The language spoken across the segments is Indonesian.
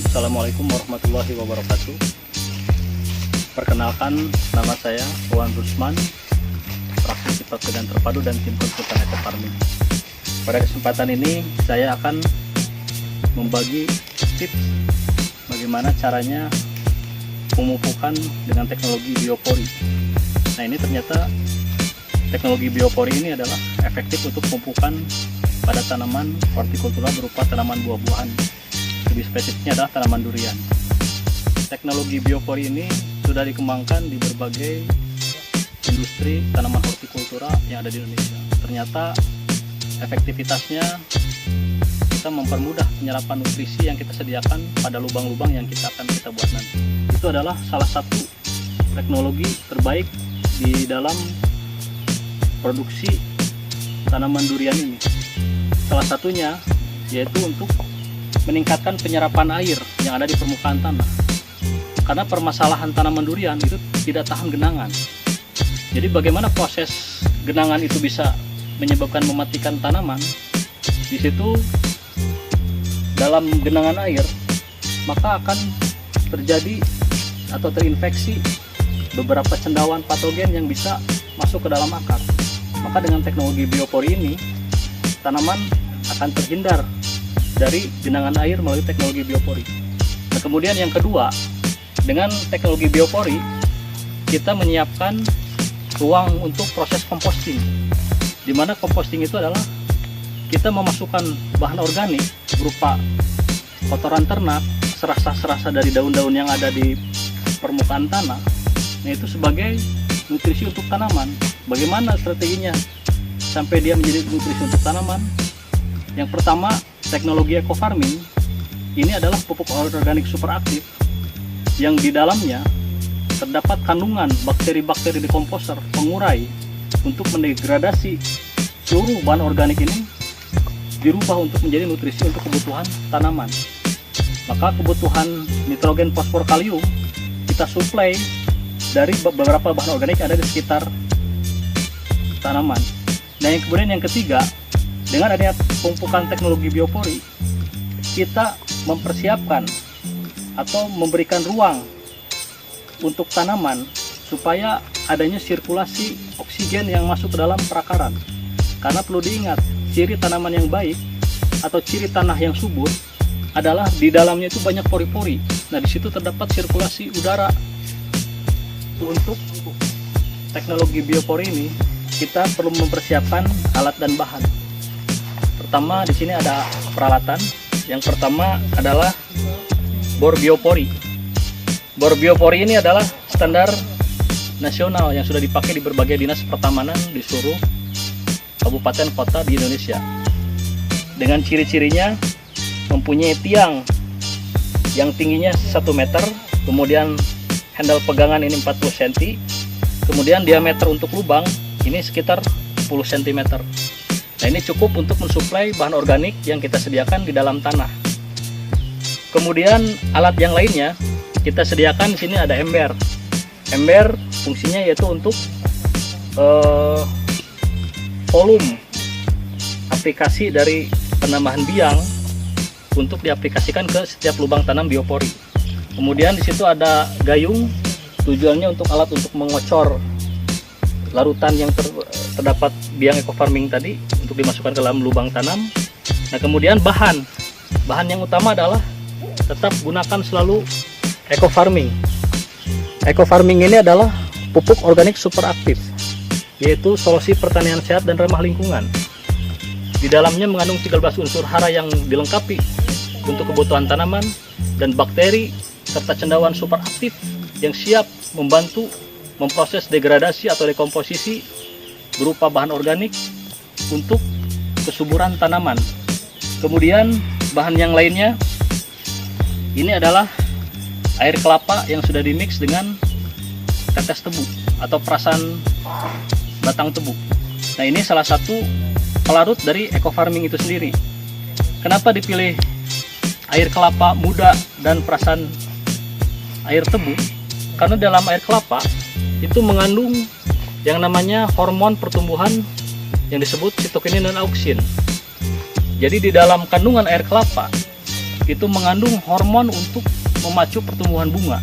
Assalamualaikum warahmatullahi wabarakatuh. Perkenalkan, nama saya Wawan Rusman, praktisi pekerjaan terpadu dan tim konsultan ekofarming. Pada kesempatan ini saya akan membagi tips bagaimana caranya pemupukan dengan teknologi biopori. Nah, ini ternyata teknologi biopori ini adalah efektif untuk pemupukan pada tanaman hortikultura berupa tanaman buah-buahan. Lebih spesifiknya adalah tanaman durian. Teknologi biopori ini sudah dikembangkan di berbagai industri tanaman hortikultura yang ada di Indonesia. Ternyata efektivitasnya kita mempermudah penyerapan nutrisi yang kita sediakan pada lubang-lubang yang kita buat nanti. Itu adalah salah satu teknologi terbaik di dalam produksi tanaman durian ini. Salah satunya yaitu untuk meningkatkan penyerapan air yang ada di permukaan tanah. Karena permasalahan tanaman durian itu tidak tahan genangan. Jadi bagaimana proses genangan itu bisa menyebabkan mematikan tanaman? Di situ dalam genangan air maka akan terjadi atau terinfeksi beberapa cendawan patogen yang bisa masuk ke dalam akar. Maka dengan teknologi biopori ini tanaman akan terhindar dari genangan air melalui teknologi biopori. Nah, kemudian yang kedua, dengan teknologi biopori kita menyiapkan ruang untuk proses composting, di mana composting itu adalah kita memasukkan bahan organik berupa kotoran ternak, serasa-serasa dari daun-daun yang ada di permukaan tanah. Nah, itu sebagai nutrisi untuk tanaman. Bagaimana strateginya sampai dia menjadi nutrisi untuk tanaman? Yang pertama, teknologi ekofarming ini adalah pupuk organik superaktif yang di dalamnya terdapat kandungan bakteri-bakteri dekomposer pengurai untuk mendegradasi seluruh bahan organik ini dirubah untuk menjadi nutrisi untuk kebutuhan tanaman. Maka kebutuhan nitrogen, fosfor, kalium kita suplai dari beberapa bahan organik yang ada di sekitar tanaman. Nah, yang kemudian yang ketiga, dengan adanya pemupukan teknologi biopori, kita mempersiapkan atau memberikan ruang untuk tanaman supaya adanya sirkulasi oksigen yang masuk ke dalam perakaran. Karena perlu diingat, ciri tanaman yang baik atau ciri tanah yang subur adalah di dalamnya itu banyak pori-pori. Nah, di situ terdapat sirkulasi udara. Untuk teknologi biopori ini, kita perlu mempersiapkan alat dan bahan. Pertama, di sini ada peralatan. Yang pertama adalah bor biopori. Bor biopori ini adalah standar nasional yang sudah dipakai di berbagai dinas pertamanan di seluruh kabupaten kota di Indonesia. Dengan ciri-cirinya mempunyai tiang yang tingginya 1 meter, kemudian handle pegangan ini 40 cm, kemudian diameter untuk lubang ini sekitar 10 cm. Nah, ini cukup untuk mensuplai bahan organik yang kita sediakan di dalam tanah. Kemudian alat yang lainnya kita sediakan di sini ada ember. Ember fungsinya yaitu untuk volume aplikasi dari penambahan biang untuk diaplikasikan ke setiap lubang tanam biopori. Kemudian di situ ada gayung, tujuannya untuk alat untuk mengocor larutan yang terdapat biang ekofarming tadi untuk dimasukkan ke dalam lubang tanam. Nah, kemudian bahan yang utama adalah tetap gunakan selalu ekofarming. Ekofarming ini adalah pupuk organik superaktif, yaitu solusi pertanian sehat dan ramah lingkungan. Di dalamnya mengandung 13 unsur hara yang dilengkapi untuk kebutuhan tanaman dan bakteri serta cendawan superaktif yang siap membantu memproses degradasi atau dekomposisi berupa bahan organik untuk kesuburan tanaman. Kemudian bahan yang lainnya ini adalah air kelapa yang sudah dimix dengan tetes tebu atau perasan batang tebu. Nah, ini salah satu pelarut dari ekofarming itu sendiri. Kenapa dipilih air kelapa muda dan perasan air tebu? Karena dalam air kelapa itu mengandung yang namanya hormon pertumbuhan yang disebut sitokinin dan auksin. Jadi di dalam kandungan air kelapa itu mengandung hormon untuk memacu pertumbuhan bunga.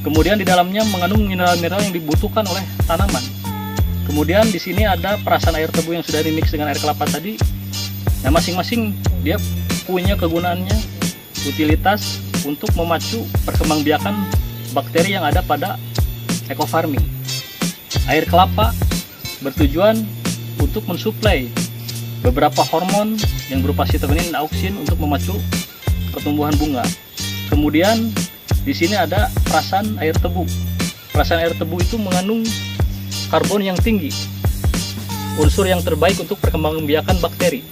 Kemudian di dalamnya mengandung mineral-mineral yang dibutuhkan oleh tanaman. Kemudian di sini ada perasan air tebu yang sudah dimix dengan air kelapa tadi. Nah, masing-masing dia punya kegunaannya, utilitas untuk memacu perkembangbiakan bakteri yang ada pada ekofarming. Air kelapa bertujuan untuk mensuplai beberapa hormon yang berupa sitokin dan auksin untuk memacu pertumbuhan bunga. Kemudian di sini ada perasan air tebu. Perasan air tebu itu mengandung karbon yang tinggi, unsur yang terbaik untuk perkembangbiakan bakteri.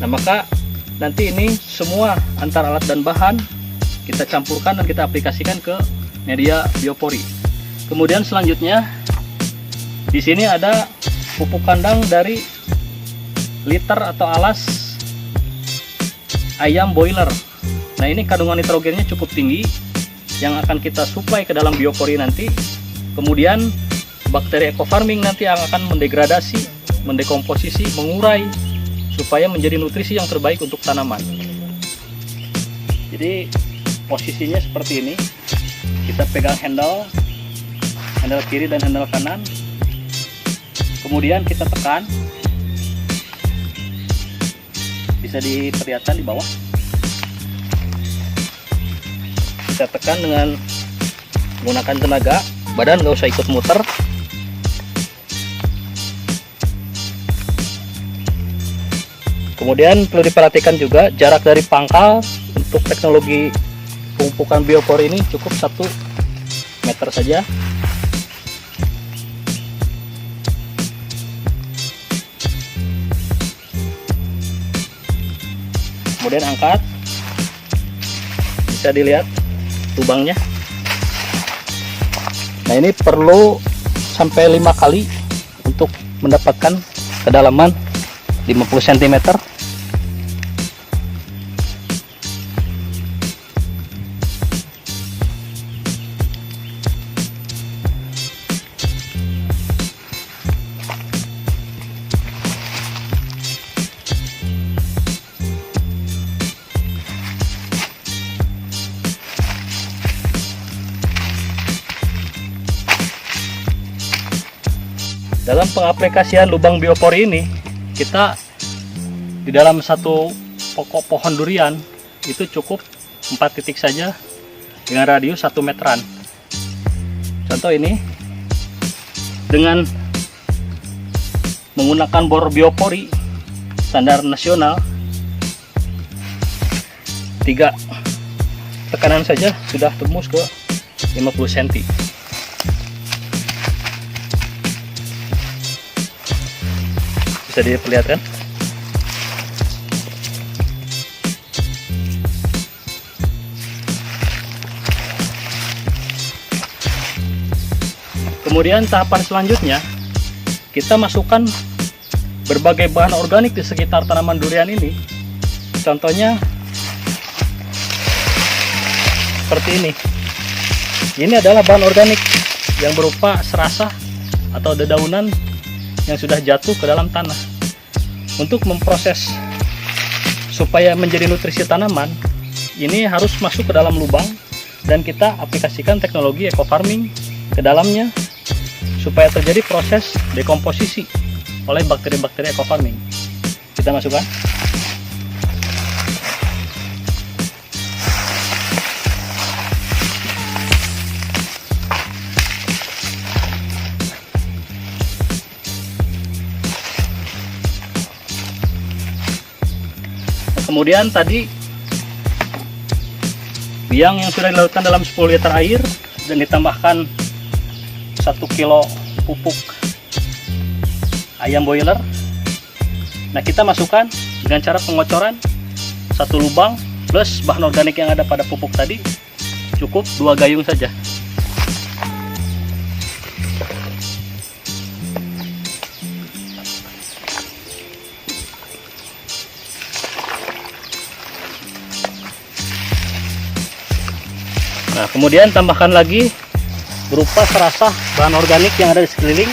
Nah, maka nanti ini semua antara alat dan bahan kita campurkan dan kita aplikasikan ke media biopori. Kemudian selanjutnya di sini ada pupuk kandang dari liter atau alas ayam boiler. Nah, ini kandungan nitrogennya cukup tinggi yang akan kita suplai ke dalam biopori nanti. Kemudian bakteri ekofarming nanti akan mendegradasi, mendekomposisi, mengurai supaya menjadi nutrisi yang terbaik untuk tanaman. Jadi posisinya seperti ini. Kita pegang handle kiri dan handle kanan. Kemudian kita tekan. Bisa diperlihatkan di bawah. Kita tekan dengan menggunakan tenaga, badan nggak usah ikut muter. Kemudian perlu diperhatikan juga jarak dari pangkal untuk teknologi pemupukan biopori ini cukup 1 meter saja. Kemudian angkat, bisa dilihat lubangnya. Nah, ini perlu sampai 5 kali untuk mendapatkan kedalaman 50 cm. Dalam pengaplikasian lubang biopori ini, kita di dalam satu pokok pohon durian itu cukup 4 titik saja dengan radius 1 meteran. Contoh ini, dengan menggunakan bor biopori standar nasional 3 tekanan saja sudah tembus ke 50 cm. Bisa diperlihatkan. Kemudian tahapan selanjutnya kita masukkan berbagai bahan organik di sekitar tanaman durian ini. Contohnya seperti ini. Ini adalah bahan organik yang berupa serasah atau dedaunan yang sudah jatuh ke dalam tanah. Untuk memproses supaya menjadi nutrisi tanaman, ini harus masuk ke dalam lubang dan kita aplikasikan teknologi ekofarming ke dalamnya supaya terjadi proses dekomposisi oleh bakteri-bakteri ekofarming. Kita masukkan. Kemudian tadi biang yang sudah dilarutkan dalam 10 liter air dan ditambahkan 1 kilo pupuk ayam boiler. Nah, kita masukkan dengan cara pengocoran 1 lubang plus bahan organik yang ada pada pupuk tadi, cukup 2 gayung saja. Nah, kemudian tambahkan lagi berupa serasah bahan organik yang ada di sekeliling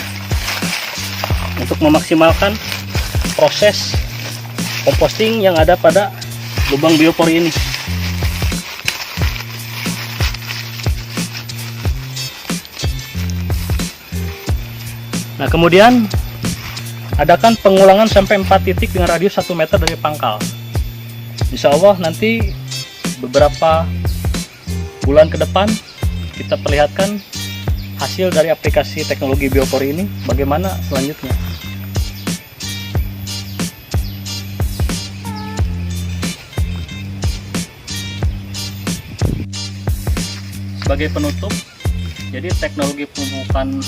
untuk memaksimalkan proses composting yang ada pada lubang biopori ini. Nah, kemudian adakan pengulangan sampai 4 titik dengan radius 1 meter dari pangkal. Insya Allah nanti beberapa bulan ke depan kita perlihatkan hasil dari aplikasi teknologi biopori ini bagaimana selanjutnya. Sebagai penutup, jadi teknologi pemupukan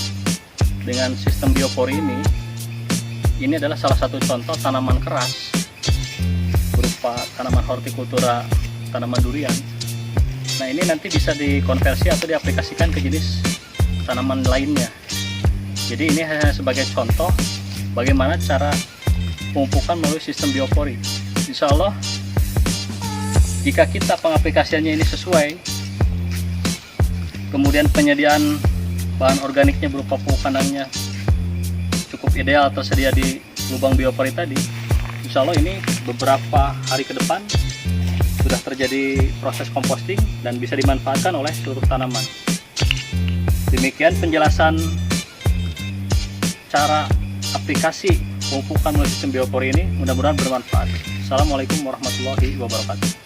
dengan sistem biopori ini adalah salah satu contoh tanaman keras berupa tanaman hortikultura, tanaman durian. Nah, ini nanti bisa dikonversi atau diaplikasikan ke jenis tanaman lainnya. Jadi ini hanya sebagai contoh bagaimana cara pemupukan melalui sistem biopori. Insya Allah jika kita pengaplikasiannya ini sesuai, kemudian penyediaan bahan organiknya berupa pemupukanannya cukup ideal tersedia di lubang biopori tadi, insya Allah ini beberapa hari ke depan sudah terjadi proses composting dan bisa dimanfaatkan oleh seluruh tanaman. Demikian penjelasan cara aplikasi pemupukan melalui sistem biopori ini, mudah-mudahan bermanfaat. Assalamualaikum warahmatullahi wabarakatuh.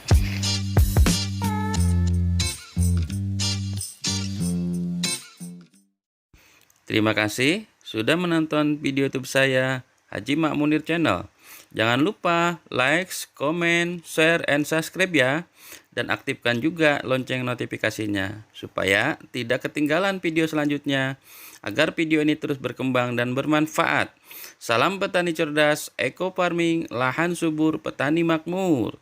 Terima kasih sudah menonton video YouTube saya, Haji Mak Munir Channel. Jangan lupa like, comment, share, and subscribe ya. Dan aktifkan juga lonceng notifikasinya supaya tidak ketinggalan video selanjutnya, agar video ini terus berkembang dan bermanfaat. Salam petani cerdas, eco farming, lahan subur, petani makmur.